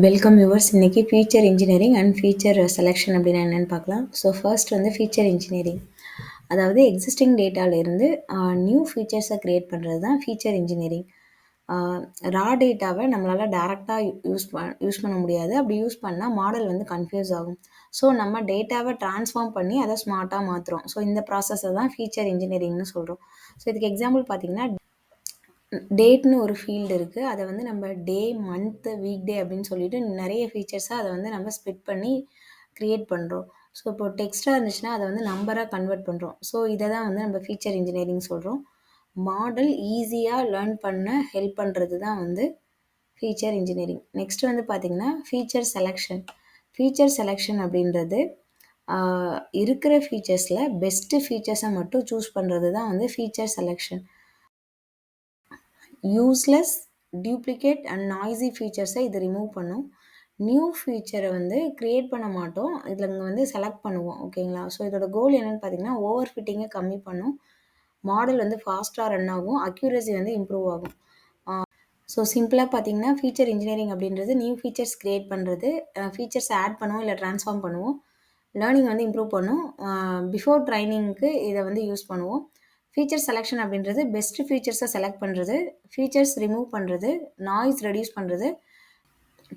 Welcome viewers. இன்னைக்கு feature engineering and feature selection அப்படின்னா என்னென்னு பார்க்கலாம். ஸோ ஃபர்ஸ்ட் வந்து ஃபீச்சர் இன்ஜினியரிங், அதாவது எக்ஸிஸ்டிங் டேட்டாவிலேருந்து நியூ ஃபீச்சர்ஸை க்ரியேட் பண்ணுறது தான் ஃபீச்சர் இன்ஜினியரிங். ரா டேட்டாவை நம்மளால் டேரெக்டாக யூஸ் பண்ண முடியாது. அப்படி யூஸ் பண்ணால் மாடல் வந்து கன்ஃபியூஸ் ஆகும். ஸோ நம்ம டேட்டாவை ட்ரான்ஸ்ஃபார்ம் பண்ணி அதை ஸ்மார்ட்டாக மாற்றுறோம். ஸோ இந்த ப்ராசஸை தான் ஃபீச்சர் இன்ஜினியரிங்னு சொல்கிறோம். ஸோ இதுக்கு எக்ஸாம்பிள் பார்த்திங்கன்னா, டேட்னு ஒரு ஃபீல்டு இருக்குது. அதை வந்து நம்ம டே, மந்த்து, வீக் டே அப்படின்னு சொல்லிட்டு நிறைய ஃபீச்சர்ஸாக அதை வந்து நம்ம ஸ்ப்ளிட் பண்ணி க்ரியேட் பண்ணுறோம். ஸோ இப்போ டெக்ஸ்ட்டாக இருந்துச்சுன்னா அதை வந்து நம்பராக கன்வெர்ட் பண்ணுறோம். ஸோ இதை தான் வந்து நம்ம ஃபீச்சர் இன்ஜினியரிங் சொல்கிறோம். மாடல் ஈஸியாக லேர்ன் பண்ண ஹெல்ப் பண்ணுறது தான் வந்து ஃபீச்சர் இன்ஜினியரிங். நெக்ஸ்ட் வந்து பார்த்திங்கன்னா ஃபீச்சர் செலெக்ஷன். ஃபீச்சர் செலெக்ஷன் அப்படின்றது இருக்கிற ஃபீச்சர்ஸில் பெஸ்ட்டு ஃபீச்சர்ஸை மட்டும் சூஸ் பண்ணுறது தான் வந்து feature selection. Useless, duplicate and noisy ஃபீச்சர்ஸை இது ரிமூவ் பண்ணும். நியூ ஃபீச்சரை வந்து க்ரியேட் பண்ண மாட்டோம், இதில் இங்கே வந்து செலக்ட் பண்ணுவோம். ஓகேங்களா? ஸோ இதோட கோல் என்னென்னு பார்த்தீங்கன்னா, ஓவர் ஃபிட்டிங்கை கம்மி பண்ணும், மாடல் வந்து ஃபாஸ்ட்டாக ரன் ஆகும், அக்யூரசி வந்து இம்ப்ரூவ் ஆகும். ஸோ சிம்பிளாக பார்த்தீங்கன்னா ஃபீச்சர் இன்ஜினியரிங் அப்படின்றது நியூ ஃபீச்சர்ஸ் க்ரியேட் பண்ணுறது, ஃபீச்சர்ஸ் ஆட் பண்ணுவோம் இல்லை ட்ரான்ஸ்ஃபார்ம் பண்ணுவோம், லேர்னிங் வந்து இம்ப்ரூவ் பண்ணும். பிஃபோர் ட்ரைனிங்க்கு இதை வந்து யூஸ் பண்ணுவோம். ஃபீச்சர் செலெக்ஷன் அப்படின்றது பெஸ்ட்டு ஃபீச்சர்ஸை செலக்ட் பண்ணுறது, ஃபீச்சர்ஸ் ரிமூவ் பண்ணுறது, நாய்ஸ் ரெடியூஸ் பண்ணுறது.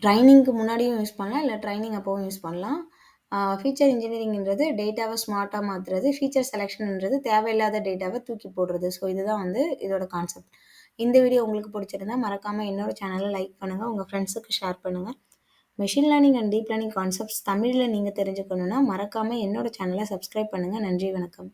ட்ரைனிங்க்கு முன்னாடியும் யூஸ் பண்ணலாம், இல்லை ட்ரைனிங் அப்போவும் யூஸ் பண்ணலாம். ஃபீச்சர் இன்ஜினியரிங்கிறது டேட்டாவை ஸ்மார்ட்டாக மாற்றுறது, ஃபீச்சர் செலெக்ஷன்ன்றது தேவையில்லாத டேட்டாவை தூக்கி போடுறது. ஸோ இதுதான் வந்து இதோட கான்செப்ட். இந்த வீடியோ உங்களுக்கு பிடிச்சிருந்தா மறக்காமல் என்னோட சேனலை லைக் பண்ணுங்கள், உங்கள் ஃப்ரெண்ட்ஸுக்கு ஷேர் பண்ணுங்கள். Machine learning and deep learning concepts தமிழில் நீங்கள் தெரிஞ்சுக்கணுன்னா மறக்காமல் என்னோட சேனலை சப்ஸ்கிரைப் பண்ணுங்கள். நன்றி, வணக்கம்.